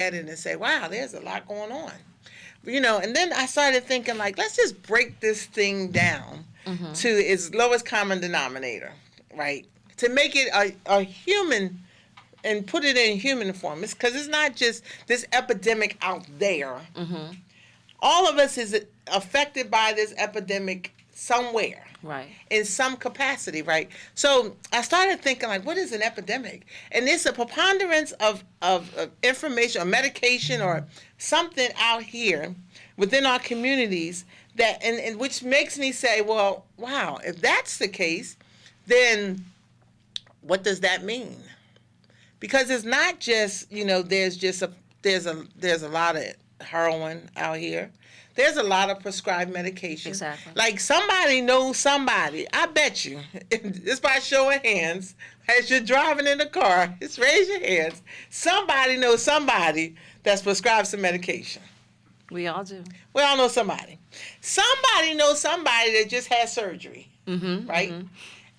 at it and say, wow, there's a lot going on. And then I started thinking, like, let's just break this thing down to its lowest common denominator, right? To make it a human and put it in human form. It's because it's not just this epidemic out there. All of us is affected by this epidemic somewhere. Right. In some capacity, right? So I started thinking, like, what is an epidemic? And it's a preponderance of information or medication or something out here within our communities that, and which makes me say, well, wow, if that's the case, then what does that mean? Because it's not just, there's a lot of heroin out here. There's a lot of prescribed medication. Exactly. Like somebody knows somebody. I bet you, just by show of hands, as you're driving in the car, just raise your hands. Somebody knows somebody that's prescribed some medication. We all do. We all know somebody. Somebody knows somebody that just had surgery, right?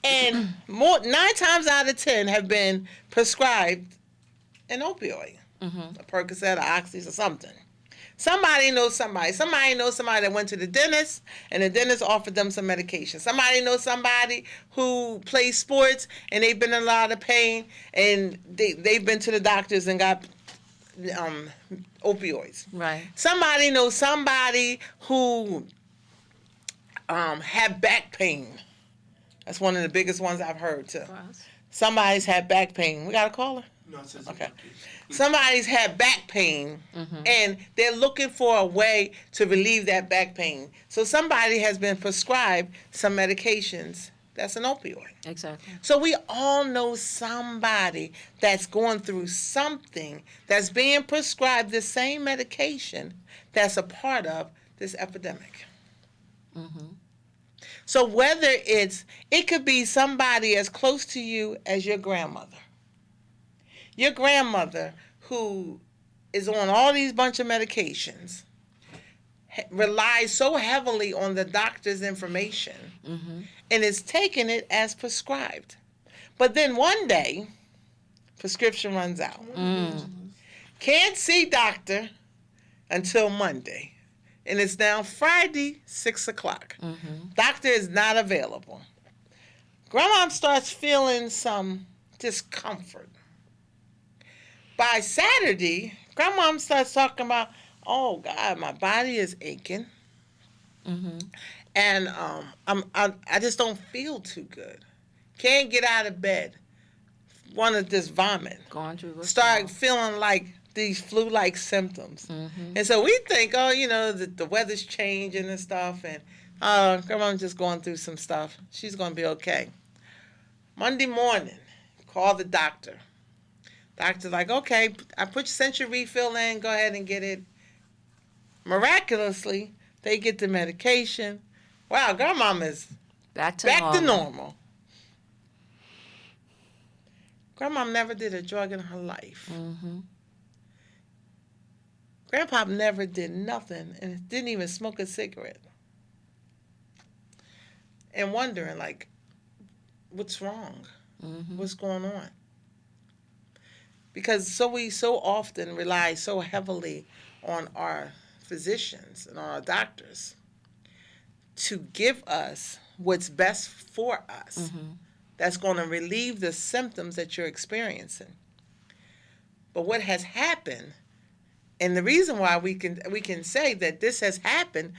And 9 times out of 10 have been prescribed an opioid, a Percocet or Oxys or something. Somebody knows somebody. Somebody knows somebody that went to the dentist, and the dentist offered them some medication. Somebody knows somebody who plays sports, and they've been in a lot of pain, and they've been to the doctors and got opioids. Right. Somebody knows somebody who had back pain. That's one of the biggest ones I've heard, too. Somebody's had back pain. We got a caller? No, it says okay. Somebody's had back pain, and they're looking for a way to relieve that back pain. So somebody has been prescribed some medications that's an opioid. Exactly. So we all know somebody that's going through something that's being prescribed the same medication that's a part of this epidemic. So whether it could be somebody as close to you as your grandmother. Your grandmother, who is on all these bunch of medications, relies so heavily on the doctor's information and is taking it as prescribed. But then one day, prescription runs out. Can't see doctor until Monday. And it's now Friday, 6 o'clock. Doctor is not available. Grandma starts feeling some discomfort. By Saturday, Grandma starts talking about, oh, God, my body is aching. And I just don't feel too good. Can't get out of bed. Want to just vomit. Going through Start feeling like these flu-like symptoms. And so we think, the weather's changing and stuff, and Grandma's just going through some stuff. She's going to be okay. Monday morning, call the doctor. Doctor's like, okay, sent your refill in, go ahead and get it. Miraculously, they get the medication. Wow, Grandma is back to normal. Grandma never did a drug in her life. Grandpa never did nothing and didn't even smoke a cigarette. And wondering, like, what's wrong? What's going on? Because we so often rely so heavily on our physicians and our doctors to give us what's best for us. That's going to relieve the symptoms that you're experiencing. But what has happened, and the reason why we can say that this has happened,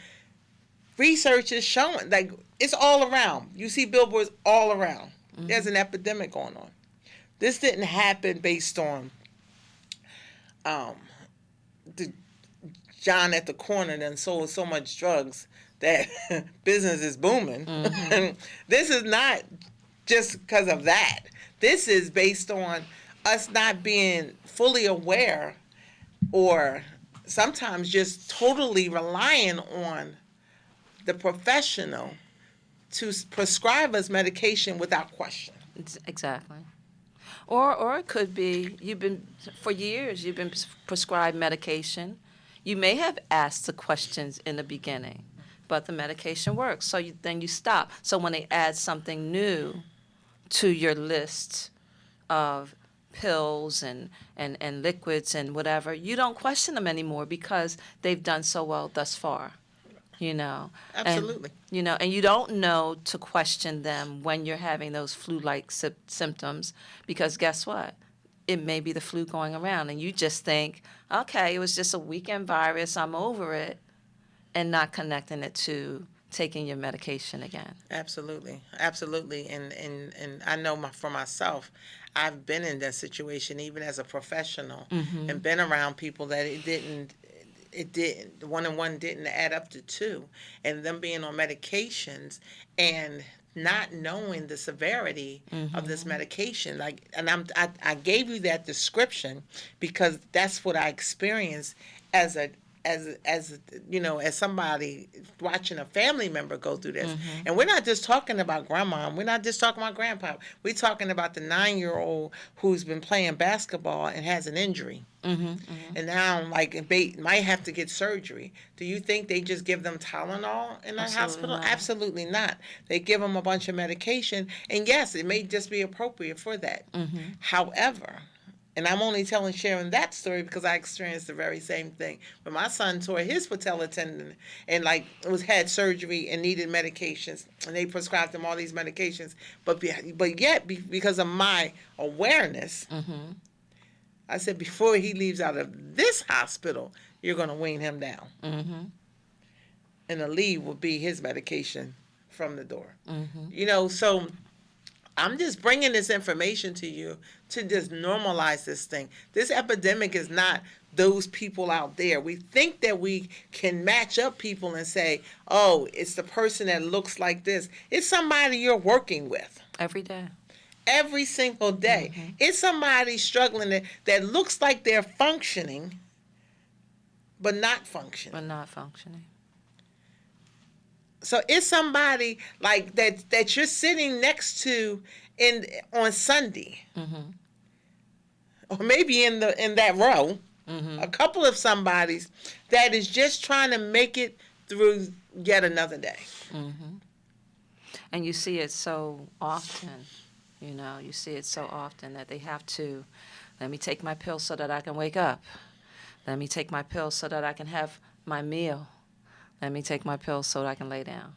research is showing, like, it's all around. You see billboards all around. There's an epidemic going on. This didn't happen based on the John at the corner that sold so much drugs that business is booming. This is not just because of that. This is based on us not being fully aware or sometimes just totally relying on the professional to prescribe us medication without question. Exactly. Or it could be for years you've been prescribed medication. You may have asked the questions in the beginning, but the medication works. So then you stop. So when they add something new to your list of pills and liquids and whatever, you don't question them anymore because they've done so well thus far, you know. Absolutely. And you don't know to question them when you're having those flu-like symptoms, because guess what? It may be the flu going around, and you just think, okay, it was just a weekend virus, I'm over it, and not connecting it to taking your medication again. Absolutely, absolutely, and I know for myself, I've been in that situation even as a professional, Mm-hmm. and been around people that it didn't one and one didn't add up to two, and them being on medications and not knowing the severity of this Mm-hmm. medication. Like, and I gave you that description because that's what I experienced as a as as somebody watching a family member go through this. Mm-hmm. And we're not just talking about grandma, we're not just talking about grandpa, we're talking about the 9-year-old who's been playing basketball and has an injury, Mm-hmm. Mm-hmm. and now like might have to get surgery. Do you think they just give them Tylenol in the Absolutely hospital? not. Absolutely not. They give them a bunch of medication, and yes, it may just be appropriate for that. Mm-hmm. However, and I'm only sharing that story because I experienced the very same thing. When my son tore his patella tendon and like had surgery and needed medications, and they prescribed him all these medications, but yet because of my awareness, Mm-hmm. I said, before he leaves out of this hospital, you're going to wean him down. Mm-hmm. And the leave will be his medication from the door. Mm-hmm. So I'm just bringing this information to you to just normalize this thing. This epidemic is not those people out there. We think that we can match up people and say, oh, it's the person that looks like this. It's somebody you're working with Every day. every single day. Mm-hmm. It's somebody struggling that looks like they're functioning, but not functioning. But not functioning. So it's somebody like that you're sitting next to on Sunday, Mm-hmm. or maybe in that row, Mm-hmm. a couple of somebodies that is just trying to make it through yet another day. Mm-hmm. And you see it so often, you see it so often that they have to, let me take my pill so that I can wake up. Let me take my pill so that I can have my meal. Let me take my pill so that I can lay down,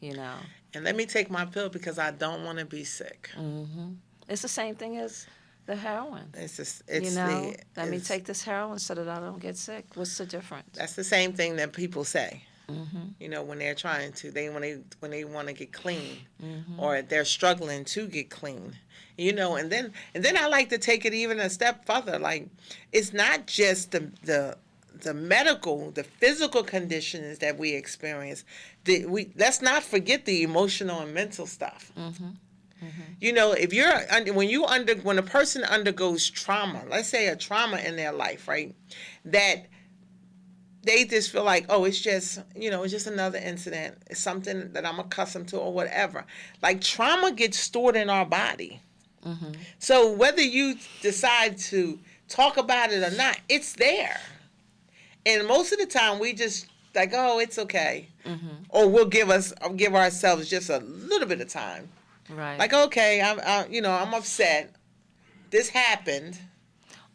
And let me take my pill because I don't want to be sick. Mm-hmm. It's the same thing as the heroin. Let me it's take this heroin so that I don't get sick. What's the difference? that's the same thing that people say. Mm-hmm. When they're trying to when they want to get clean, Mm-hmm. or they're struggling to get clean. And then I like to take it even a step further. Like, it's not just the medical, the physical conditions that we experience. Let's not forget the emotional and mental stuff. Mm-hmm. Mm-hmm. If when a person undergoes trauma, let's say a trauma in their life, right? That they just feel like, oh, it's just another incident. It's something that I'm accustomed to or whatever. Like, trauma gets stored in our body. Mm-hmm. So whether you decide to talk about it or not, it's there. And most of the time we just like, oh, it's okay. Mm-hmm. Or we'll give ourselves just a little bit of time. Right. Like, okay, I'm upset. This happened.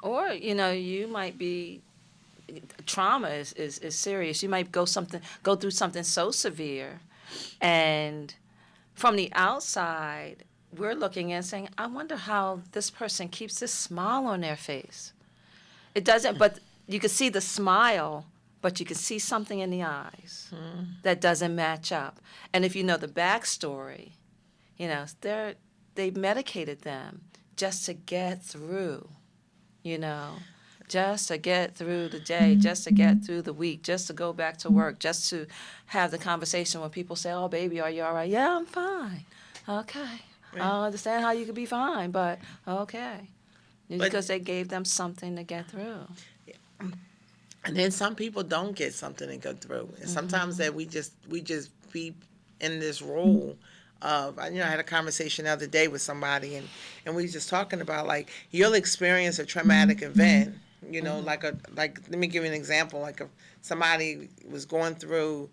Or, you might be, trauma is serious. You might go through something so severe, and from the outside, we're looking and saying, I wonder how this person keeps this smile on their face. It doesn't, but you can see the smile, but you can see something in the eyes that doesn't match up. And if you know the backstory, they medicated them just to get through, just to get through the day, just to get through the week, just to go back to work, just to have the conversation when people say, oh, baby, are you all right? Yeah, I'm fine. Okay. I don't understand how you could be fine, but okay. Because they gave them something to get through. And then some people don't get something to go through. And sometimes that we just be in this role of, I had a conversation the other day with somebody, and we was just talking about, like, you'll experience a traumatic event, like let me give you an example. Like, if somebody was going through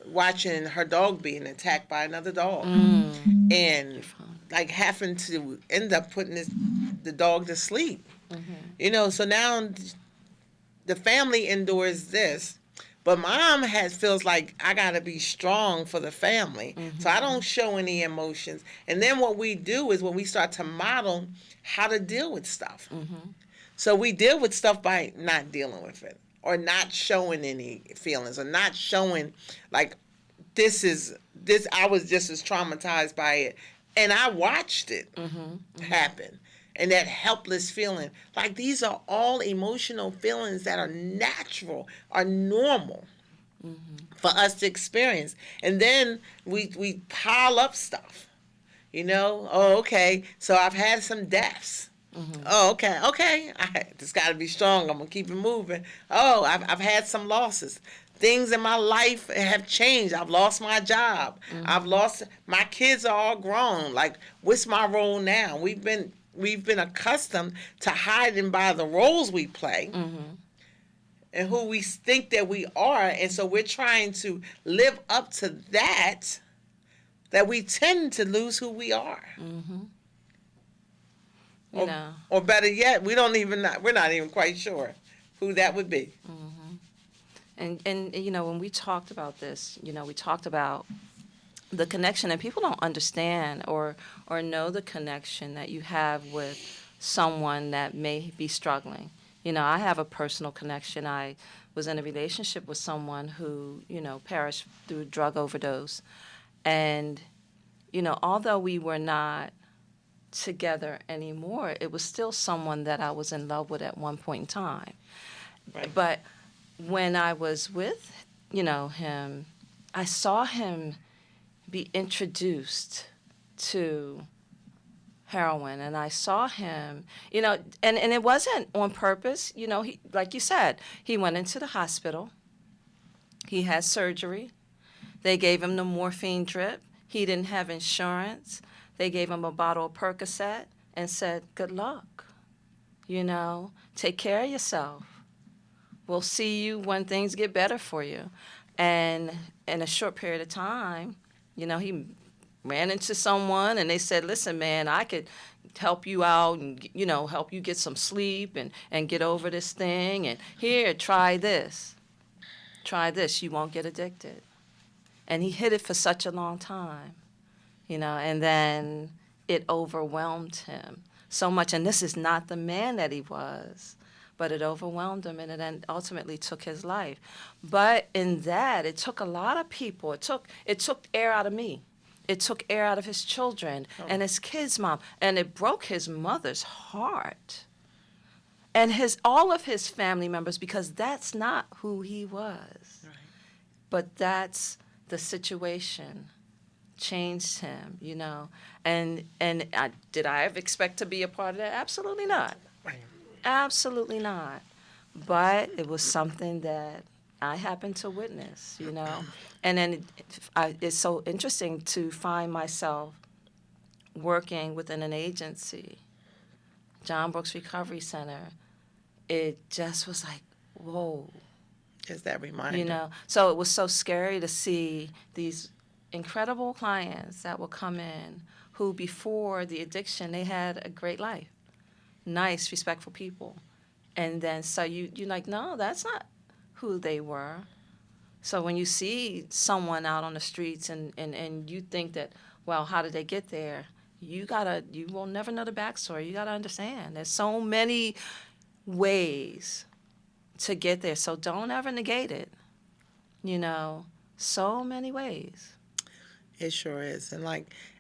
watching her dog being attacked by another dog, and like having to end up putting the dog to sleep. So now the family endures this, but mom feels like I gotta be strong for the family, so I don't show any emotions. And then what we do is when we start to model how to deal with stuff. So we deal with stuff by not dealing with it, or not showing any feelings, or not showing like this. I was just as traumatized by it, and I watched it happen. And that helpless feeling, like these are all emotional feelings that are natural, are normal for us to experience. And then we pile up stuff, Oh, okay, so I've had some deaths. Oh, okay. I just got to be strong. I'm gonna keep it moving. Oh, I've had some losses. Things in my life have changed. I've lost my job. I've lost my kids are all grown. Like, what's my role now? We've been accustomed to hiding by the roles we play and who we think that we are, and so we're trying to live up to that we tend to lose who we are. You know. Or better yet, we're not even quite sure who that would be. And when we talked about this, we talked about the connection, and people don't understand or know the connection that you have with someone that may be struggling. I have a personal connection. I was in a relationship with someone who, perished through drug overdose. And, although we were not together anymore, it was still someone that I was in love with at one point in time. Right. But when I was with, him, I saw him be introduced to heroin, and I saw him, and it wasn't on purpose. He, like you said, he went into the hospital. He had surgery. They gave him the morphine drip. He didn't have insurance. They gave him a bottle of Percocet and said, good luck. Take care of yourself. We'll see you when things get better for you. And in a short period of time, he ran into someone and they said, listen, man, I could help you out and, help you get some sleep and get over this thing. And here, try this. Try this. You won't get addicted. And he hid it for such a long time, and then it overwhelmed him so much. And this is not the man that he was, but it overwhelmed him, and it then ultimately took his life. But in that, it took a lot of people. It took air out of me. It took air out of his children and his kids' mom, and it broke his mother's heart and all of his family members, because that's not who he was. Right. But that's the situation changed him, And did I ever expect to be a part of that? Absolutely not. Right. Absolutely not. But it was something that I happened to witness, And then it's so interesting to find myself working within an agency, John Brooks Recovery Center. It just was like, whoa. Just that reminder. So it was so scary to see these incredible clients that will come in who, before the addiction, they had a great life. Nice, respectful people. And then so you're like, no, that's not who they were. So when you see someone out on the streets and you think that, well, how did they get there? You will never know the backstory. You gotta understand. There's so many ways to get there. So don't ever negate it. So many ways. It sure is. And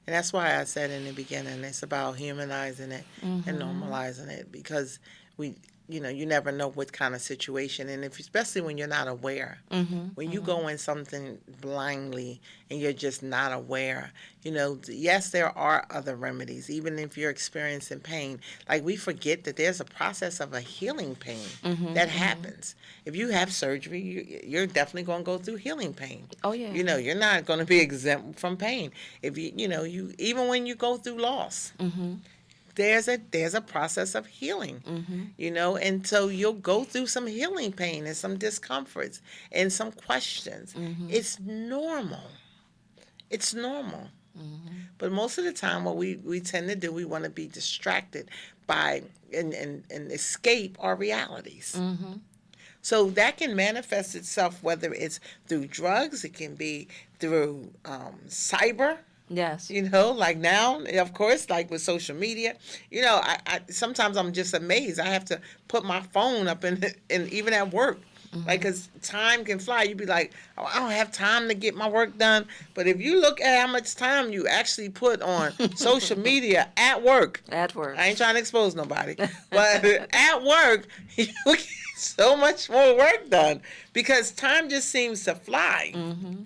that's why I said in the beginning, it's about humanizing it and normalizing it, because you never know what kind of situation, and especially when you're not aware. When you go in something blindly and you're just not aware, yes, there are other remedies, even if you're experiencing pain. Like, we forget that there's a process of a healing pain that happens. If you have surgery, you're definitely going to go through healing pain. Oh, yeah. You're not going to be exempt from pain. If you even when you go through loss. There's a process of healing, and so you'll go through some healing pain and some discomforts and some questions. It's normal. But most of the time, what we tend to do, we want to be distracted by and escape our realities. Mm-hmm. So that can manifest itself, whether it's through drugs, it can be through cyber. Yes. Like now, of course, like with social media, I sometimes I'm just amazed. I have to put my phone up and even at work, like, because time can fly. You'd be like, oh, I don't have time to get my work done. But if you look at how much time you actually put on social media at work, At work. I ain't trying to expose nobody, but at work, you get so much more work done because time just seems to fly. Mm-hmm.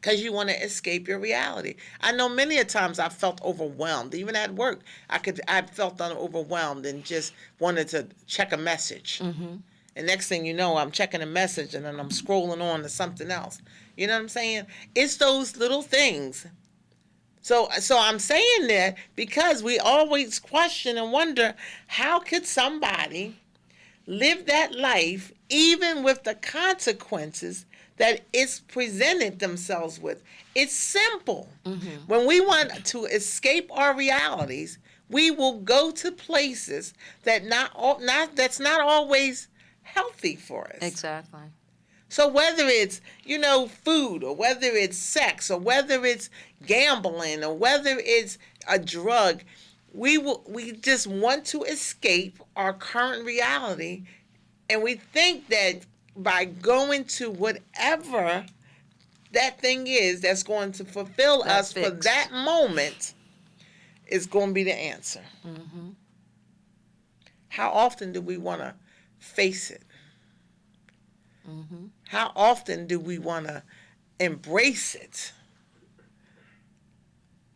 Because you want to escape your reality. I know many a times I felt overwhelmed. Even at work, I felt overwhelmed and just wanted to check a message. Mm-hmm. And next thing you know, I'm checking a message and then I'm scrolling on to something else. You know what I'm saying? It's those little things. So I'm saying that because we always question and wonder, how could somebody live that life even with the consequences that it's presented themselves with? It's simple. Mm-hmm. When we want to escape our realities, we will go to places that's not always healthy for us. Exactly. So whether it's, food, or whether it's sex, or whether it's gambling, or whether it's a drug, we just want to escape our current reality, and we think that by going to whatever that thing is that's going to fulfill us for that moment is going to be the answer. Mm-hmm. How often do we want to face it? Mm-hmm. How often do we want to embrace it?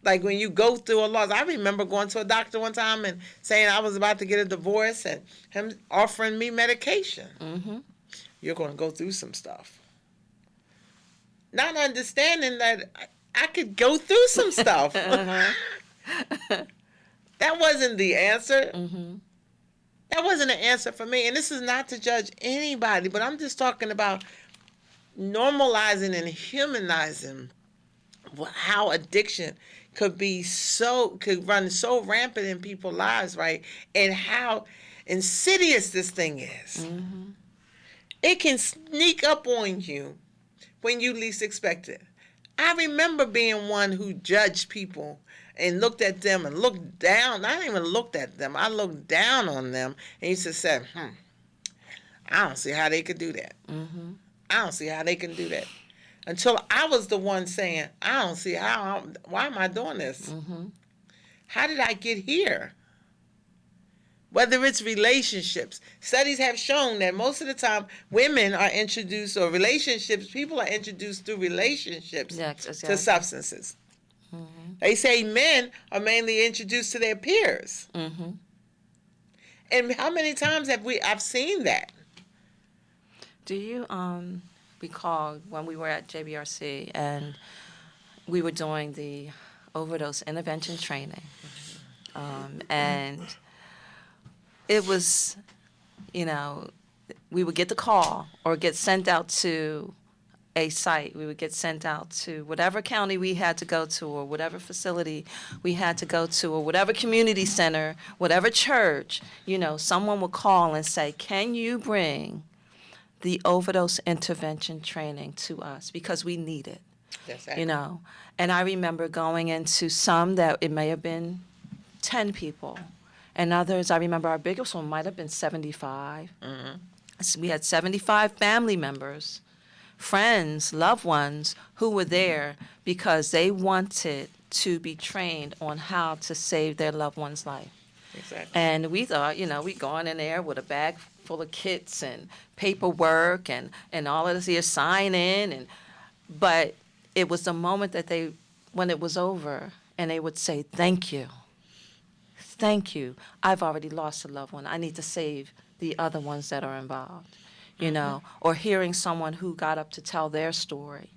Like when you go through a loss. I remember going to a doctor one time and saying I was about to get a divorce and him offering me medication. Mm-hmm. You're going to go through some stuff. Not understanding that I could go through some stuff. Uh-huh. That wasn't the answer. Mm-hmm. That wasn't an answer for me. And this is not to judge anybody, but I'm just talking about normalizing and humanizing how addiction could run so rampant in people's lives, right? And how insidious this thing is. Mm-hmm. It can sneak up on you when you least expect it. I remember being one who judged people and looked at them and looked down. I didn't even looked at them. I looked down on them and used to say, I don't see how they could do that. Mm-hmm. I don't see how they can do that. Until I was the one saying, I don't see why am I doing this? Mm-hmm. How did I get here? Whether it's relationships. Studies have shown that most of the time women are introduced, or people are introduced through relationships to substances. Mm-hmm. They say men are mainly introduced to their peers. Mm-hmm. And how many times I've seen that? Do you recall when we were at JBRC and we were doing the overdose intervention training, and it was, we would get the call or get sent out to a site. We would get sent out to whatever county we had to go to, or whatever facility we had to go to, or whatever community center, whatever church. Someone would call and say, can you bring the overdose intervention training to us, because we need it. Exactly. And I remember going into some that it may have been 10 people, and others, I remember our biggest one might have been 75. Mm-hmm. So we had 75 family members, friends, loved ones who were there because they wanted to be trained on how to save their loved one's life. Exactly. And we thought, we going in there with a bag full of kits and paperwork and all of this here, sign in. But it was the moment that when it was over, and they would say, thank you. Thank you. I've already lost a loved one. I need to save the other ones that are involved, or hearing someone who got up to tell their story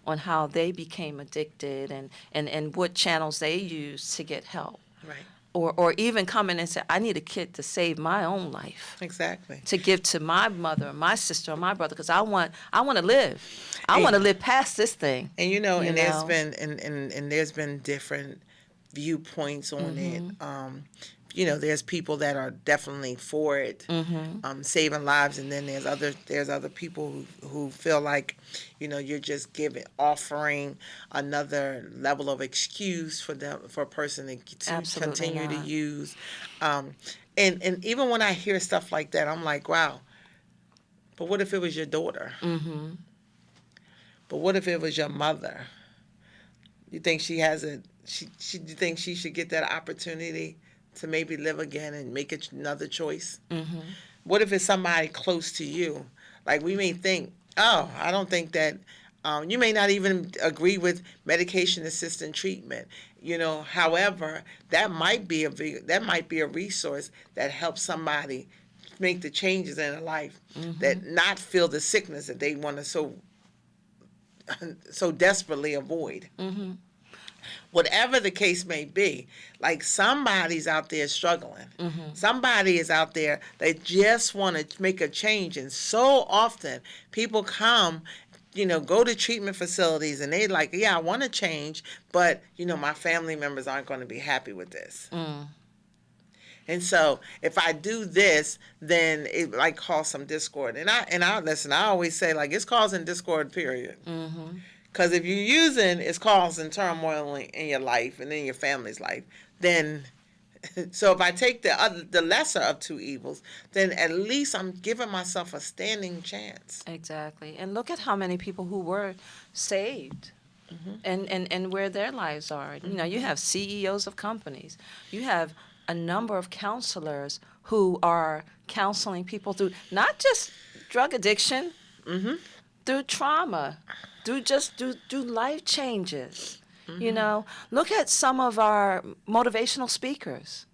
on how they became addicted and what channels they used to get help. Right. Or even come in and say, I need a kit to save my own life. Exactly. To give to my mother, my sister, or my brother, because I want to live. I want to live past this thing. And there's been different viewpoints on it. there's people that are definitely for it, saving lives, and then there's other people who feel like, you're just offering another level of excuse for a person to Absolutely continue to not. use. And even when I hear stuff like that, I'm like, wow. But what if it was your daughter? But what if it was your mother? You think she has a you think she should get that opportunity to maybe live again and make another choice? What if it's somebody close to you? Like, we may think, oh, I don't think that. You may not even agree with medication assisted treatment. However, that might be a resource that helps somebody make the changes in their life, that not feel the sickness that they want to so desperately avoid. Whatever the case may be, like, somebody's out there struggling. Somebody is out there that just want to make a change. And so often people come, go to treatment facilities and they like, yeah, I want to change, but, my family members aren't going to be happy with this. And so if I do this, then it like cause some discord. And I listen, I always say, like, it's causing discord, period. Because if you're using, it's causing turmoil in your life and in your family's life. Then, so if I take the lesser of two evils, then at least I'm giving myself a standing chance. Exactly. And look at how many people who were saved and where their lives are. You have CEOs of companies. You have a number of counselors who are counseling people through not just drug addiction, through trauma, through life changes. Look at some of our motivational speakers,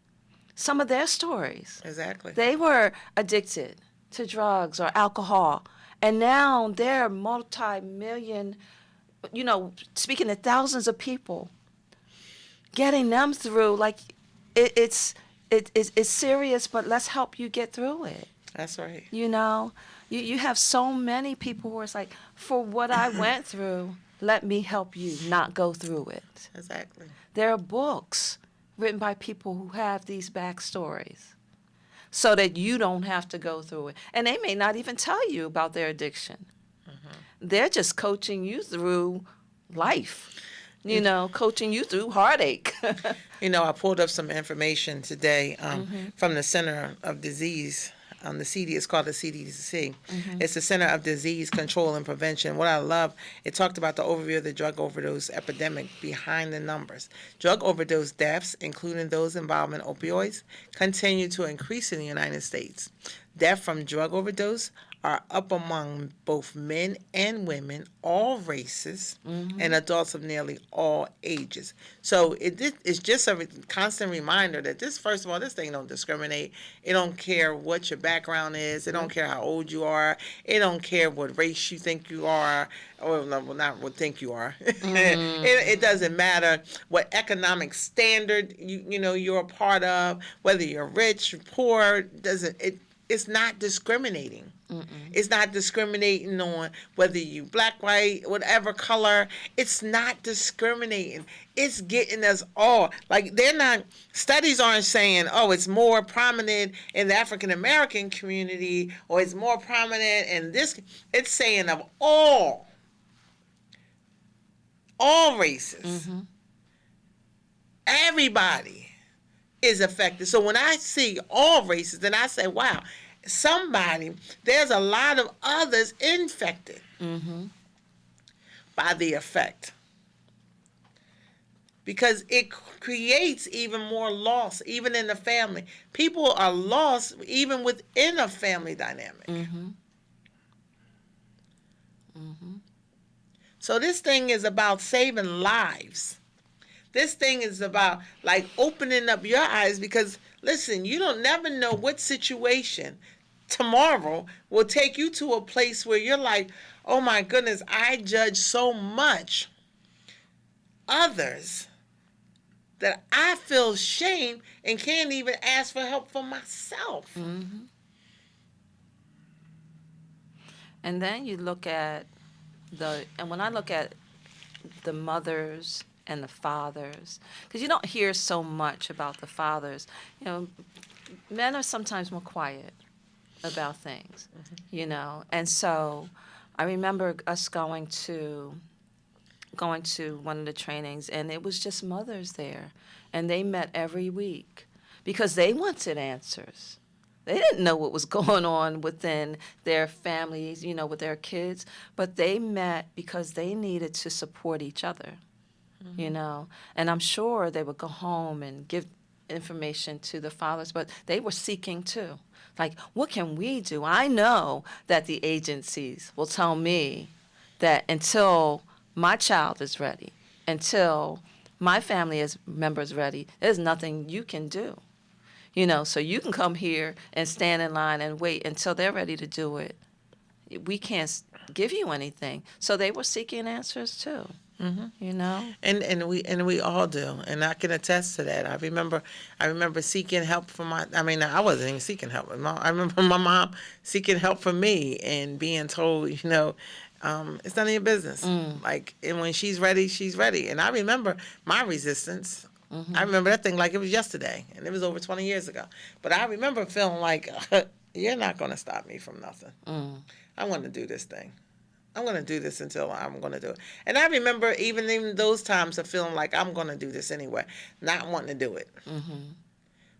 some of their stories. Exactly. They were addicted to drugs or alcohol, and now they're multi-million, speaking to thousands of people, getting them through. Like, it's serious, but let's help you get through it. That's right. You have so many people who are like, for what I went through, let me help you not go through it. Exactly. There are books written by people who have these backstories so that you don't have to go through it. And they may not even tell you about their addiction. They're just coaching you through life, coaching you through heartache. I pulled up some information today from the Center of Disease. The CD is called the CDC. It's the Center of Disease Control and Prevention. What I love, it talked about the overview of the drug overdose epidemic behind the numbers. Drug overdose deaths, including those involving opioids, continue to increase in the United States. Death from drug overdose are up among both men and women, all races, and adults of nearly all ages. So it's just a constant reminder that first of all, this thing don't discriminate. It don't care what your background is. It don't care how old you are. It don't care what race you think you are, or not what think you are. It doesn't matter what economic standard you're a part of, whether you're rich, poor. It's not discriminating. It's not discriminating on whether you black, white, whatever color. It's not discriminating. It's getting us all. Like, studies aren't saying, oh, it's more prominent in the African American community or it's more prominent in this. It's saying of all races, everybody is affected. So when I see all races, then I say, wow, there's a lot of others infected by the effect. Because it creates even more loss, even in the family. People are lost even within a family dynamic. So this thing is about saving lives. This thing is about, like, opening up your eyes, because, listen, you don't never know what situation tomorrow will take you to a place where you're like, oh my goodness, I judge so much others that I feel shame and can't even ask for help for myself. And then you look at and when I look at the mothers and the fathers, because you don't hear so much about the fathers. You know, men are sometimes more quiet about things, you know. And so I remember us going to one of the trainings, and it was just mothers there, and they met every week because they wanted answers. They didn't know what was going on within their families, you know, with their kids, but they met because they needed to support each other, you know. And I'm sure they would go home and give information to the fathers, but they were seeking too. Like, what can we do? I know that the agencies will tell me that until my child is ready, until my family member is ready, there's nothing you can do. You know, so you can come here and stand in line and wait until they're ready to do it. We can't give you anything. So they were seeking answers too. You know, And we all do, and I can attest to that. I remember seeking help from I wasn't even seeking help. I remember my mom seeking help from me and being told, you know, it's none of your business. Like, and when she's ready, she's ready. And I remember my resistance. I remember that thing like it was yesterday, and it was over 20 years ago. But I remember feeling like, you're not going to stop me from nothing. I want to do this thing. I'm going to do this until I'm going to do it. And I remember even in those times of feeling like I'm going to do this anyway, not wanting to do it.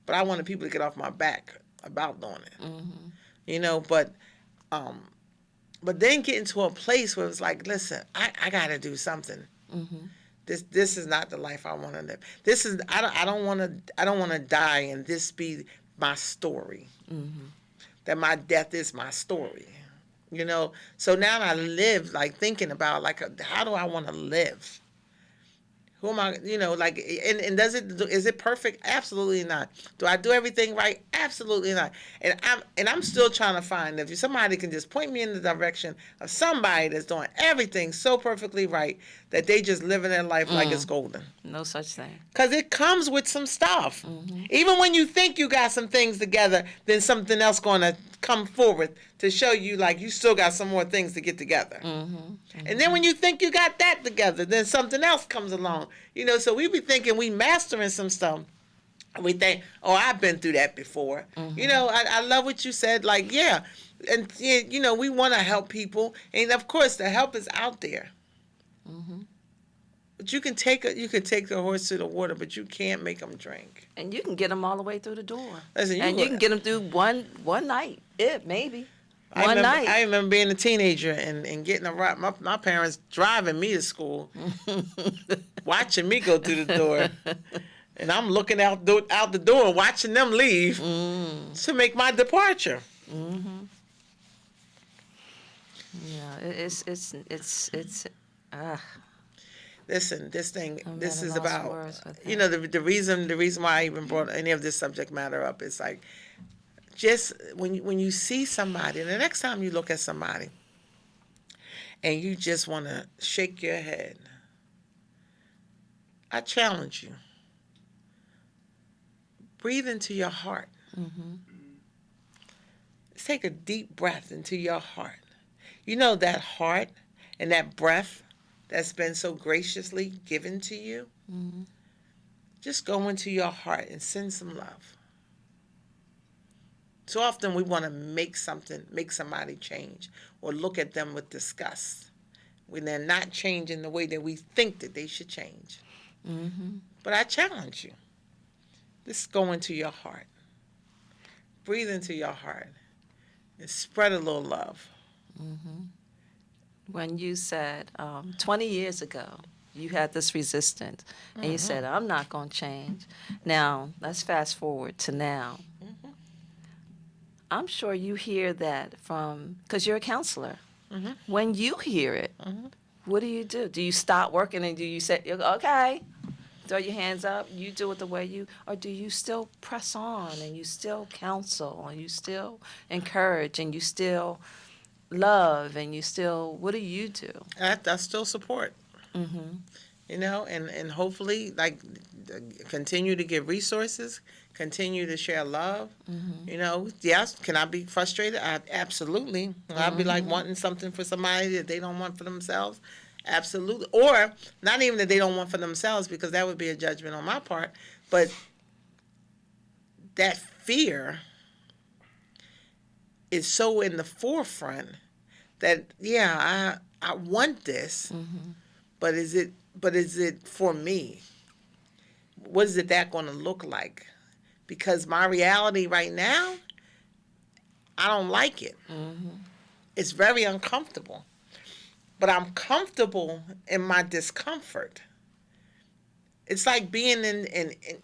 But I wanted people to get off my back about doing it. You know, but then getting to a place where it's like, listen, I got to do something. This is not the life I want to live. This is I don't want to die and this be my story. That my death is my story. You know, so now I live like thinking about like how do I want to live? Who am I? You know, like and is it perfect? Absolutely not. Do I do everything right? Absolutely not. And I'm still trying to find if somebody can just point me in the direction of somebody that's doing everything so perfectly right that they just living their life like it's golden. no such thing. Because it comes with some stuff. Even when you think you got some things together, then something else going to come forward to show you like you still got some more things to get together. And then when you think you got that together, then something else comes along. You know, so we be thinking we mastering some stuff. We think, oh, I've been through that before. You know, I love what you said. Like, yeah. And, you know, we want to help people. And, of course, the help is out there. But you can take the horse to the water, but you can't make them drink. And you can get them all the way through the door. Listen, you can get them through one night, maybe. One night. I remember being a teenager and getting a ride. My parents driving me to school, watching me go through the door, and I'm looking out the door, watching them leave to make my departure. Yeah, it's. Listen, this is lost about, words with you that. know, the reason why I even brought any of this subject matter up is like, just when you see somebody, and the next time you look at somebody, and you just want to shake your head, I challenge you. Breathe into your heart. Take a deep breath into your heart. You know that heart and that breath that's been so graciously given to you? Just go into your heart and send some love. So often we want to make somebody change or look at them with disgust when they're not changing the way that we think that they should change. But I challenge you. Just go into your heart. Breathe into your heart and spread a little love. When you said 20 years ago, you had this resistance, and you said, I'm not going to change. Now, let's fast forward to now. I'm sure you hear that because you're a counselor. When you hear it, what do? Do you stop working and do you say, okay, throw your hands up, you do it the way or do you still press on and you still counsel and you still encourage and you still love and you still, what do you do? I still support. You know, and hopefully, like, continue to give resources, continue to share love. You know, yes, can I be frustrated? Absolutely. I'd be like wanting something for somebody that they don't want for themselves. Absolutely. Or not even that they don't want for themselves, because that would be a judgment on my part, but that fear is so in the forefront that, yeah, I want this, but is it for me? What is it that going to look like? Because my reality right now, I don't like it. It's very uncomfortable. But I'm comfortable in my discomfort. It's like being in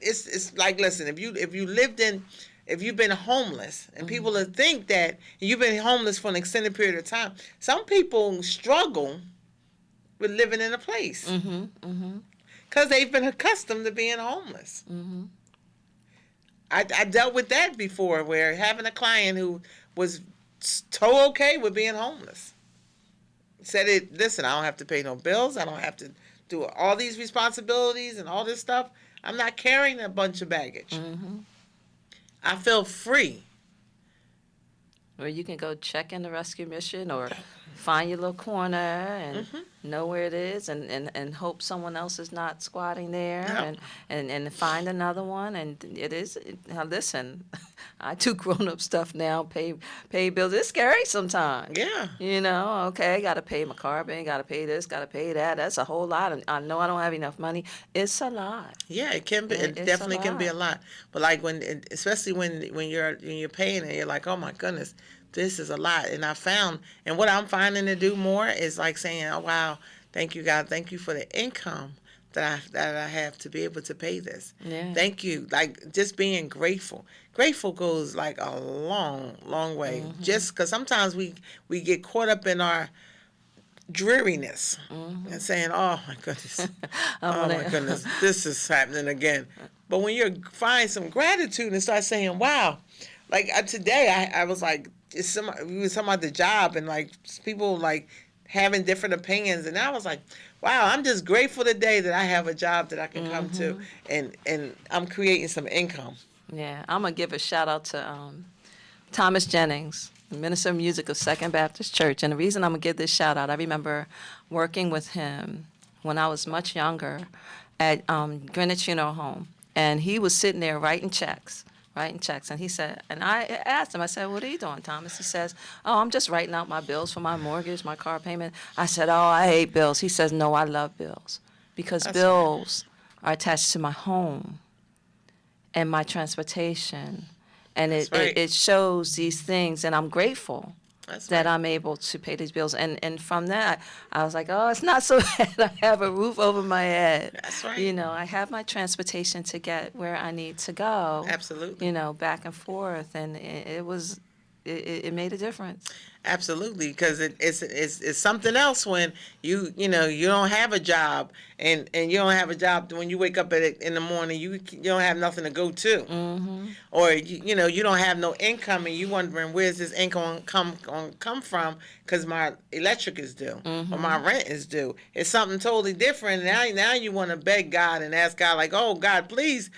it's like, listen, if you've been homeless, and people think that you've been homeless for an extended period of time, some people struggle with living in a place because they've been accustomed to being homeless. I dealt with that before, where having a client who was so okay with being homeless said, listen, I don't have to pay no bills, I don't have to do all these responsibilities and all this stuff. I'm not carrying a bunch of baggage. I feel free. Or you can go check in the rescue mission, or find your little corner and know where it is, and hope someone else is not squatting there, Yep. and find another one. And now listen, I do grown-up stuff now, pay bills. It's scary sometimes. Yeah. You know, okay, got to pay my car bill, got to pay this, got to pay that. That's a whole lot. And I know I don't have enough money. It's a lot. Yeah, it can be. It It's definitely a can be a lot. lot. But like especially when you're paying, and you're like, oh my goodness, this is a lot. And what I'm finding to do more is like saying, oh wow, thank you God, thank you for the income that I have to be able to pay this. Yeah. Thank you. Like, just being grateful. Grateful goes like a long, long way. Just because sometimes we get caught up in our dreariness and saying, oh my goodness, oh my goodness, this is happening again. But when you find some gratitude and start saying, wow, like today I was like, we was talking about the job, and like people like having different opinions, and I was like, wow, I'm just grateful today that I have a job that I can come to, and I'm creating some income. Yeah, I'm going to give a shout out to Thomas Jennings, the minister of music of Second Baptist Church. And the reason I'm going to give this shout out, I remember working with him when I was much younger at Greenwich Funeral Home. And he was sitting there writing checks. And he said, and I asked him, I said, what are you doing, Thomas? He says, oh, I'm just writing out my bills for my mortgage, my car payment. I said, oh, I hate bills. He says, no, I love bills, because That's bills are attached to my home and my transportation. And That's it, right. it shows these things, and I'm grateful That's that right. I'm able to pay these bills. And from that, I was like, oh, it's not so bad. I have a roof over my head. That's right. You know, I have my transportation to get where I need to go. Absolutely. You know, back and forth, and it made a difference. Absolutely, because it's something else when you don't have a job, and you don't have a job when you wake up in the morning, you don't have nothing to go to, or you don't have no income, and you wondering, where's this income come from, because my electric is due, or my rent is due. It's something totally different. Now you want to beg God and ask God, like, oh God, please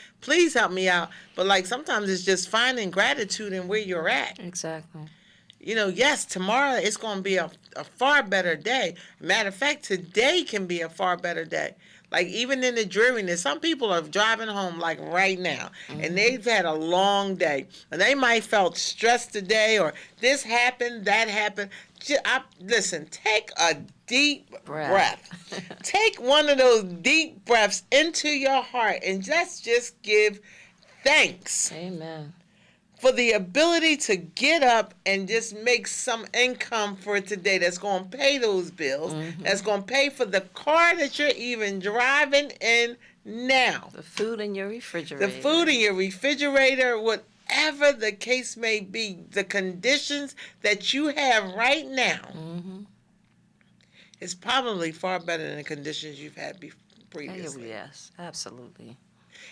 help me out. But like, sometimes it's just finding gratitude in where you're at. Exactly. Yes, tomorrow it's going to be a far better day. Matter of fact, today can be a far better day. Like, even in the dreariness, some people are driving home like right now, and they've had a long day, and they might felt stressed today, or this happened, that happened. Listen, take a deep breath. Take one of those deep breaths into your heart, and let's just give thanks Amen. for the ability to get up and just make some income for today that's going to pay those bills, that's going to pay for the car that you're even driving in now. The food in your refrigerator. The food in your refrigerator, whatever the case may be, the conditions that you have right now is probably far better than the conditions you've had previously. Yes, absolutely.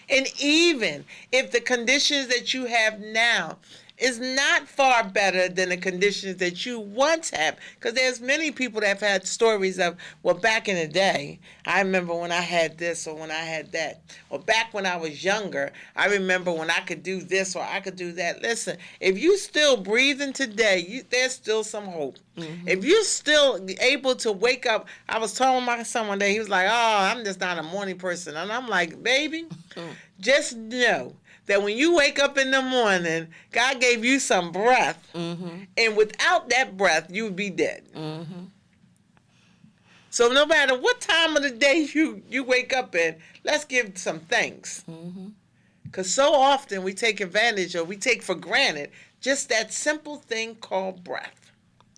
And even if the conditions that you have now is not far better than the conditions that you once had. Because there's many people that have had stories of, well, back in the day, I remember when I had this or when I had that. Or back when I was younger, I remember when I could do this or I could do that. Listen, if you still breathing today, there's still some hope. If you're still able to wake up, I was telling my son one day, he was like, oh, I'm just not a morning person. And I'm like, baby, just know that when you wake up in the morning, God gave you some breath. And without that breath, you would be dead. So no matter what time of the day you wake up in, let's give some thanks. Because so often we take advantage or we take for granted just that simple thing called breath.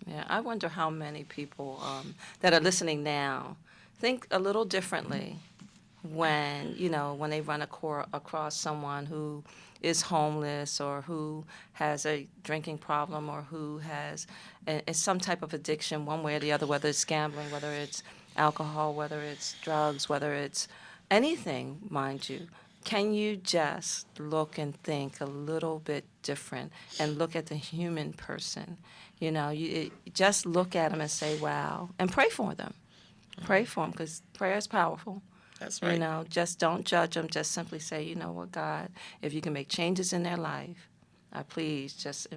Yeah, I wonder how many people that are listening now think a little differently when they run across someone who is homeless or who has a drinking problem or who has some type of addiction one way or the other, whether it's gambling, whether it's alcohol, whether it's drugs, whether it's anything, mind you. Can you just look and think a little bit different and look at the human person? You just look at them and say, wow, and pray for them. Pray for them, because prayer is powerful. That's right. Just don't judge them. Just simply say, you know what, God, if you can make changes in their life, I please just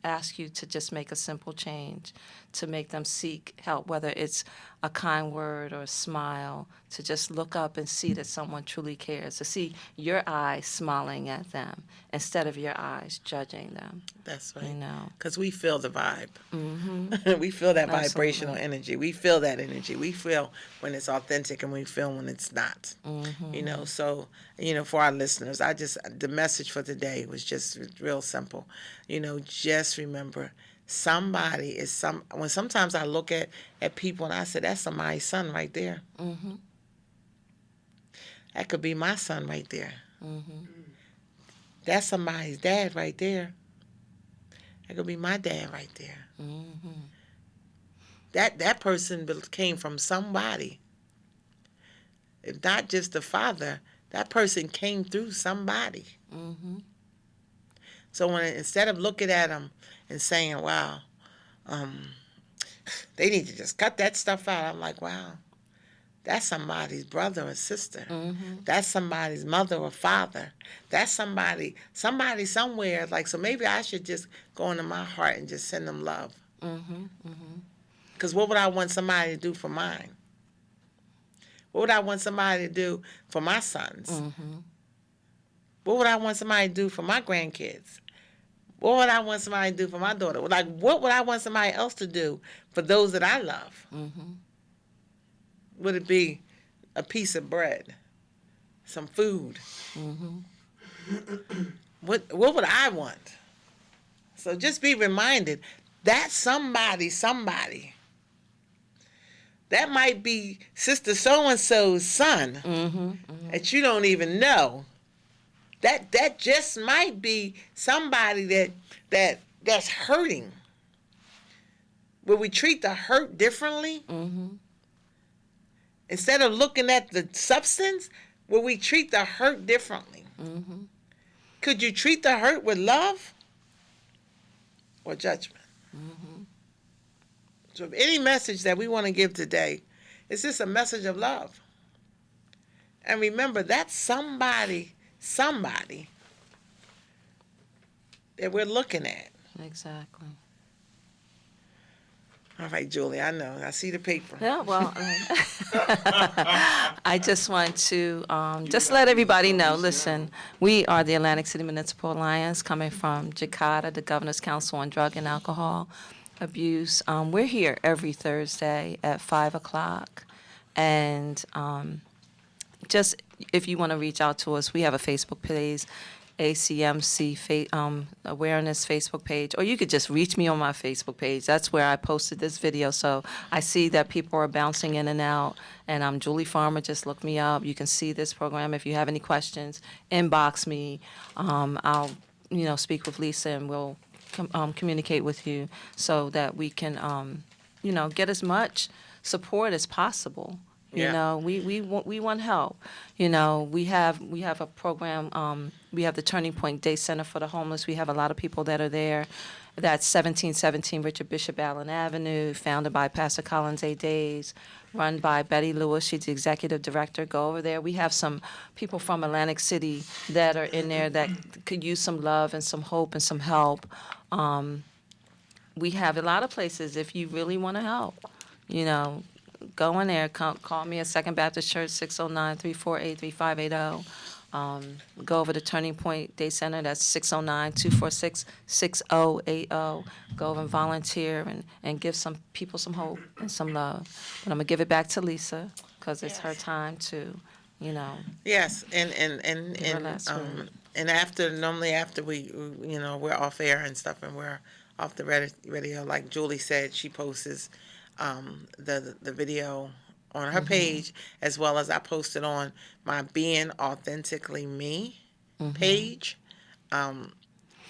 ask you to just make a simple change, to make them seek help, whether it's a kind word or a smile, to just look up and see that someone truly cares, to see your eyes smiling at them instead of your eyes judging them. That's right. Because we feel the vibe. We feel that Absolutely. vibrational energy. We feel that energy. We feel when it's authentic and we feel when it's not. So, for our listeners, the message for today was just real simple. Just remember, when sometimes I look at people and I say, that's somebody's son right there. That could be my son right there. That's somebody's dad right there. That could be my dad right there. That person came from somebody. If not just the father, that person came through somebody. So instead of looking at them and saying, wow, they need to just cut that stuff out, I'm like, wow, that's somebody's brother or sister. That's somebody's mother or father. That's somebody somewhere. So maybe I should just go into my heart and just send them love. Because what would I want somebody to do for mine? What would I want somebody to do for my sons? What would I want somebody to do for my grandkids? What would I want somebody to do for my daughter? What would I want somebody else to do for those that I love? Would it be a piece of bread, some food? What would I want? So just be reminded that somebody. That might be Sister So-and-so's son that you don't even know. That just might be somebody that's hurting. Will we treat the hurt differently? Instead of looking at the substance, will we treat the hurt differently? Could you treat the hurt with love or judgment? So if any message that we want to give today, it's just a message of love. And remember, that's somebody that we're looking at. Exactly. All right, Julie, I know. I see the paper. Yeah, well, I just want to just let everybody know, listen, we are the Atlantic City Municipal Alliance coming from Jakarta, the Governor's Council on Drug and Alcohol Abuse. We're here every Thursday at 5 o'clock. And just if you want to reach out to us, we have a Facebook page, ACMC Awareness Facebook page, or you could just reach me on my Facebook page. That's where I posted this video. So I see that people are bouncing in and out, and I'm Julie Farmer. Just look me up. You can see this program. If you have any questions, inbox me. I'll speak with Lisa, and we'll communicate with you so that we can get as much support as possible. You Yeah. know, we want help. You know, we have a program. We have the Turning Point Day Center for the Homeless. We have a lot of people that are there. That's 1717 Richard Bishop Allen Avenue, founded by Pastor Collins A. Days, run by Betty Lewis. She's the executive director. Go over there. We have some people from Atlantic City that are in there that could use some love and some hope and some help. We have a lot of places if you really want to help. You know, go in there. Call me at Second Baptist Church, 609-348-3580. Go over to Turning Point Day Center. That's 609-246-6080. Go over and volunteer and give some people some hope and some love. But I'm going to give it back to Lisa because it's her Yes. time to, you know, Yes, and give her last word. and normally after we're off air and stuff, and we're off the radio, like Julie said, she posts the video on her page, as well as I posted on my Being Authentically Me page. Um,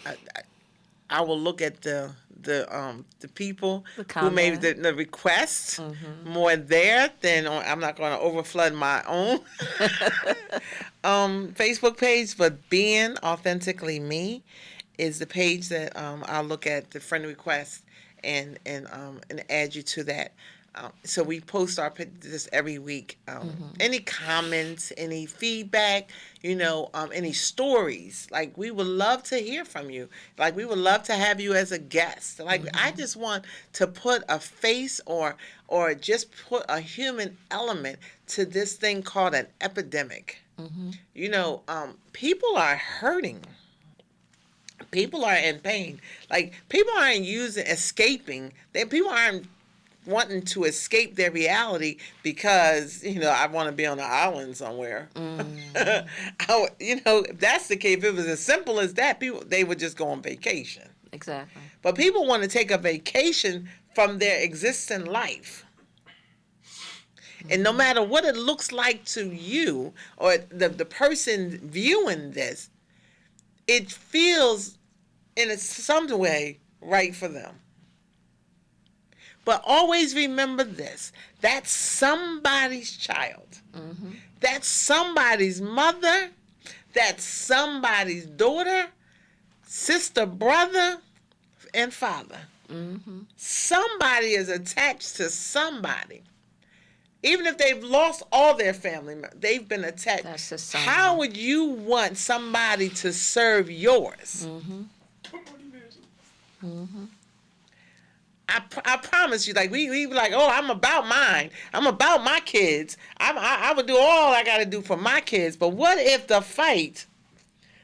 I, I will look at the people The who made comment. the requests more there than I'm not going to overflood my own Facebook page, but Being Authentically Me is the page that I'll look at the friend request and add you to that. So we post our this every week. Any comments, any feedback, any stories. Like we would love to hear from you. Like we would love to have you as a guest. Like I just want to put a face or just put a human element to this thing called an epidemic. People are hurting. People are in pain. Like people aren't escaping. People aren't wanting to escape their reality because I want to be on an island somewhere. If that's the case, if it was as simple as that, people they would just go on vacation. Exactly. But people want to take a vacation from their existing life. And no matter what it looks like to you or the person viewing this, it feels in some way right for them. But always remember this: that's somebody's child. That's somebody's mother. That's somebody's daughter, sister, brother, and father. Somebody is attached to somebody. Even if they've lost all their family members, they've been attached. That's just How someone. would you want somebody to serve yours? I promise you, like we like, oh, I'm about mine. I'm about my kids. I would do all I got to do for my kids. But what if the fight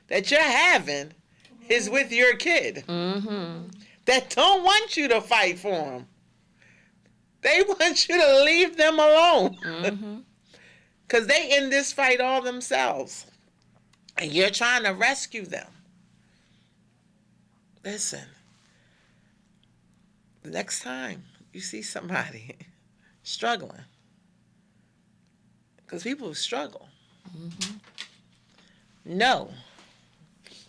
that you're having is with your kid that don't want you to fight for them? They want you to leave them alone because they in this fight all themselves, and you're trying to rescue them. Listen. The next time you see somebody struggling, because people struggle, know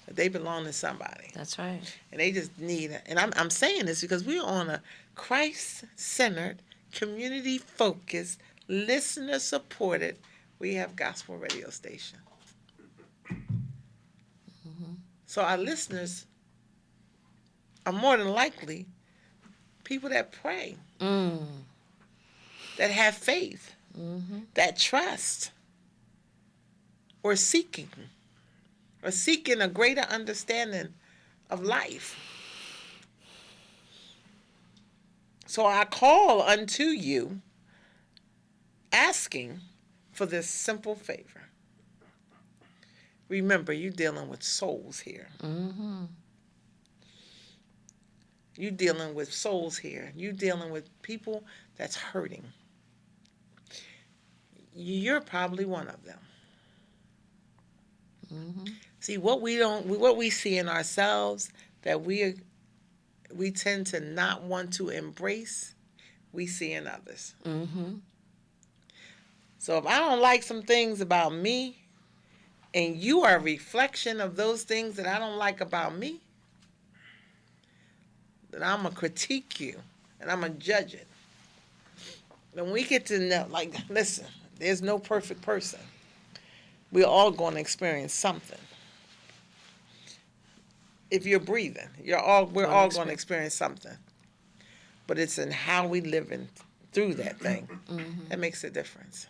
that they belong to somebody. That's right. And they just need it. And I'm saying this because we're on a Christ-centered, community-focused, listener-supported, we have gospel radio station. So our listeners are more than likely people that pray, that have faith, that trust, or seeking a greater understanding of life. So I call unto you, asking for this simple favor. Remember, you're dealing with souls here. You're dealing with souls here. You're dealing with people that's hurting. You're probably one of them. See, what we see in ourselves that we tend to not want to embrace, we see in others. So if I don't like some things about me, and you are a reflection of those things that I don't like about me, then I'm going to critique you and I'm going to judge it. When we get to know, like, listen, there's no perfect person. We're all going to experience something. If you're breathing, we're all going to experience something. But it's in how we living through that thing that makes a difference.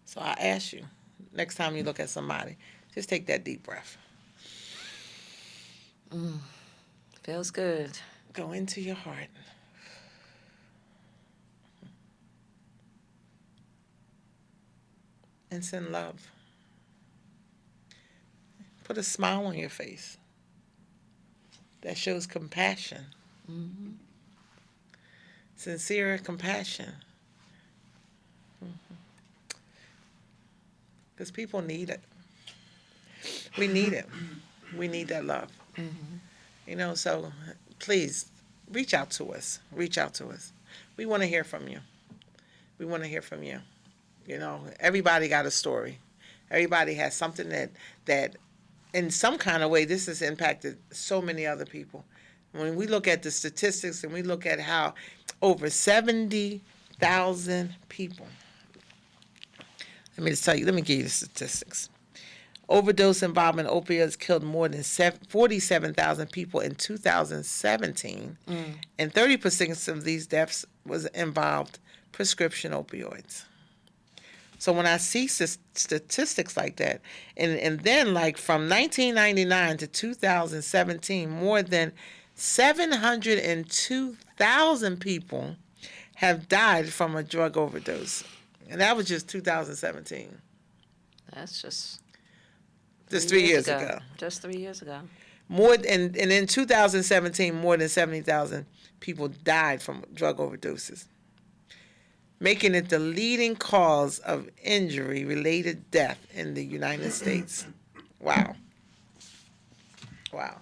So I ask you, next time you look at somebody, just take that deep breath. Feels good. Go into your heart. And send love. Put a smile on your face that shows compassion. Sincere compassion. Because people need it. We need it. We need that love. You know, so please reach out to us. Reach out to us. We want to hear from you. We want to hear from you. You know, everybody got a story. Everybody has something that in some kind of way, this has impacted so many other people. When we look at the statistics and we look at how over 70,000 people, let me just tell you, let me give you the statistics. Overdose involvement opioids killed more than 47,000 people in 2017, and 30% of these deaths was involved prescription opioids. So when I see statistics like that, and then like from 1999 to 2017, more than 702,000 people have died from a drug overdose. And that was just 2017. That's just 3 years ago. Just 3 years ago. And in 2017, more than 70,000 people died from drug overdoses, making it the leading cause of injury-related death in the United States. Wow. Wow.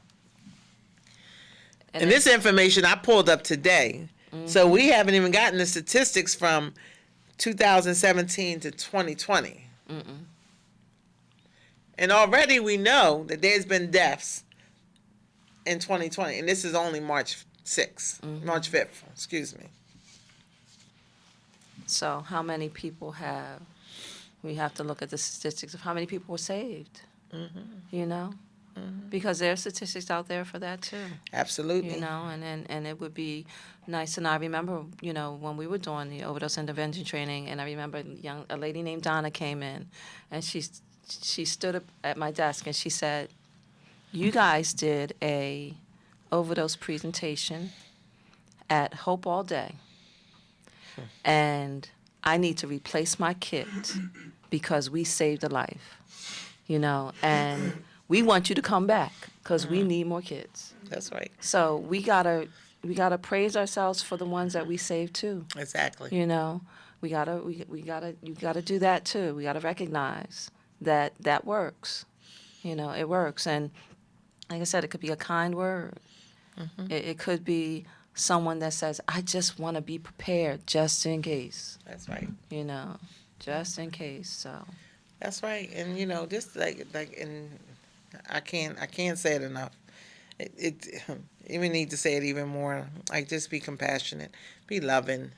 And this information I pulled up today. So we haven't even gotten the statistics from 2017 to 2020. And already we know that there's been deaths in 2020. And this is only March 5th, excuse me. So how many people we have to look at the statistics of how many people were saved, you know? Because there are statistics out there for that too. Absolutely. You know, and it would be nice. And I remember, you know, when we were doing the overdose intervention training, and I remember a lady named Donna came in, and she stood up at my desk and she said, "You guys did a overdose presentation at Hope All Day, and I need to replace my kit because we saved a life, you know, and we want you to come back because we need more kids." That's right. So we gotta praise ourselves for the ones that we saved too. Exactly. You know, you gotta do that too. We gotta recognize that works. You know, it works. And like I said, it could be a kind word. It could be someone that says, "I just want to be prepared just in case." That's right. You know, just in case. So. That's right. And you know, just like and I can't say it enough. It even need to say it even more. Like, just be compassionate, be loving.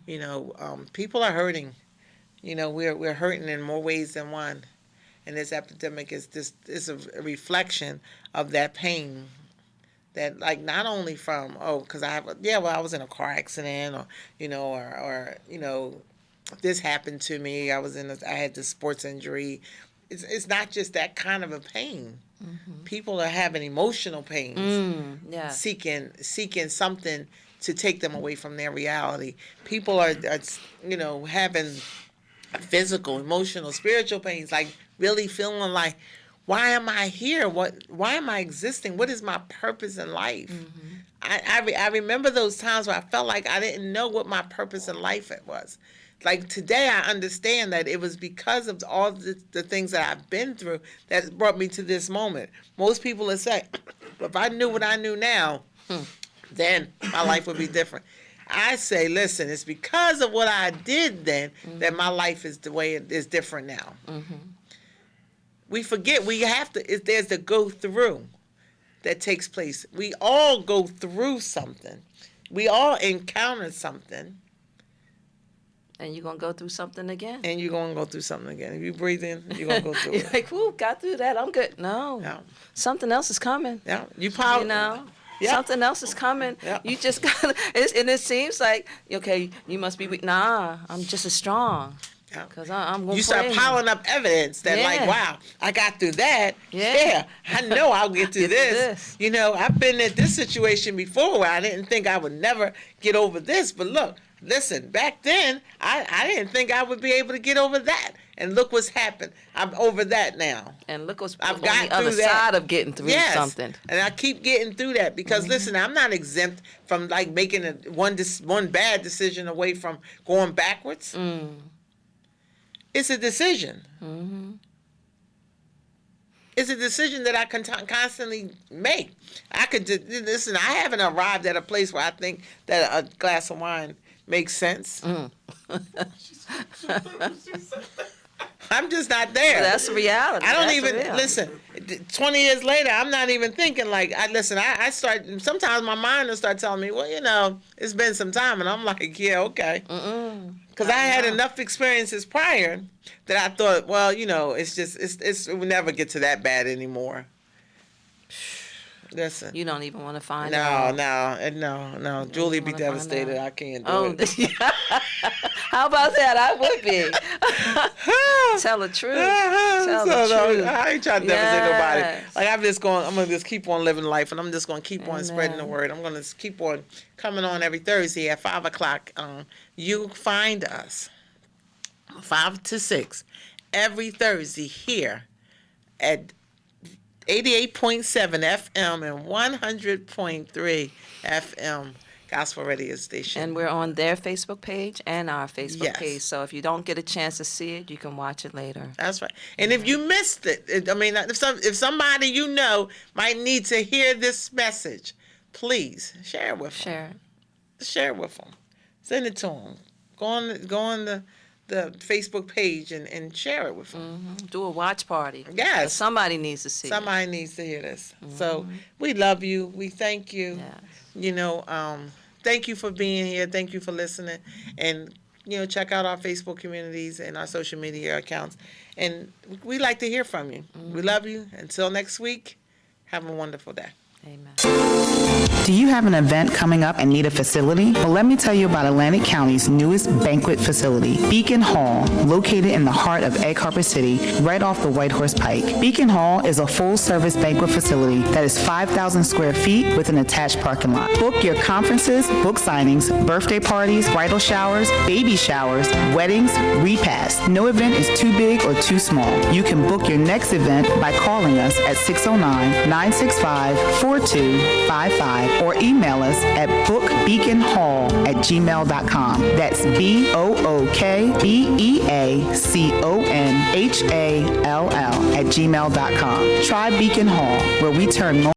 You know, people are hurting. You know, we're hurting in more ways than one, and this epidemic is a reflection of that pain. That, like, not only from because I was in a car accident, or you know, or you know, this happened to me. I had this sports injury. It's not just that kind of a pain. People are having emotional pains, seeking something to take them away from their reality. People are you know, having physical, emotional, spiritual pains, like really feeling like, why am I here? Why am I existing? What is my purpose in life? I remember those times where I felt like I didn't know what my purpose in life was. Like today, I understand that it was because of all the things that I've been through that brought me to this moment. Most people would say, if I knew what I knew now, then my life would be different. I say, listen, it's because of what I did then that my life is the way it is different now. We forget there's the go through that takes place. We all go through something. We all encounter something. And you're going to go through something again. And you're going to go through something again. If you breathe in, you're going to go through You're it. like, whoo, got through that. I'm good. No. Yeah. Something else is coming. Yeah. You power. You know? Yeah. Something else is coming. Yeah. You just got to, and it seems like, okay, you must be weak. Nah, I'm just as strong. Yeah. Because I'm going to You start piling up evidence that, like, Yeah. wow, I got through that. Yeah. I know I'll get through Get through this. this. You know, I've been in this situation before where I didn't think I would never get over this. But look, listen, back then, I didn't think I would be able to get over that. And look what's happened. I'm over that now. And look what's I've on got the other through that. side of getting through Yes. something. And I keep getting through that because, listen, I'm not exempt from, like, making one bad decision away from going backwards. It's a decision. It's a decision that I can constantly make. I could listen. I haven't arrived at a place where I think that a glass of wine makes sense. I'm just not there. Well, that's the reality. I don't That's even the reality. listen. 20 years later, I'm not even thinking like I start. Sometimes my mind will start telling me, well, you know, it's been some time, and I'm like, yeah, okay. Because I had enough experiences prior that I thought, well, you know, it's it will never get to that bad anymore. Listen. You don't even want to find No, out. no. Julie be wanna find devastated. out. I can't do Oh, it. how about that? I would be. Tell the truth. Tell the truth. I ain't trying to devastate nobody. Yes. Like I'm gonna just keep on living life, and I'm just gonna keep on spreading the Amen. word. I'm gonna keep on coming on every Thursday at 5:00. You find us 5 to 6 every Thursday here at 88.7 FM and 100.3 FM Gospel Radio Station. And we're on their Facebook page and our Facebook Yes. page. So if you don't get a chance to see it, you can watch it later. That's right. And if you missed it, I mean, if somebody you know might need to hear this message, please share it with them. Share it. Share it with them. Send it to them. Go on the Facebook page and share it with them. Do a watch party. Yes. Somebody needs to see it. Somebody needs to hear this. So we love you. We thank you. Yes. You know, thank you for being here. Thank you for listening. And, you know, check out our Facebook communities and our social media accounts. And we like to hear from you. We love you. Until next week, have a wonderful day. Amen. Do you have an event coming up and need a facility? Well, let me tell you about Atlantic County's newest banquet facility, Beacon Hall, located in the heart of Egg Harbor City, right off the White Horse Pike. Beacon Hall is a full-service banquet facility that is 5,000 square feet with an attached parking lot. Book your conferences, book signings, birthday parties, bridal showers, baby showers, weddings, repasts. No event is too big or too small. You can book your next event by calling us at 609-965-4255 or email us at bookbeaconhall@gmail.com. That's BOOKBEACONHALL@gmail.com. Try Beacon Hall, where we turn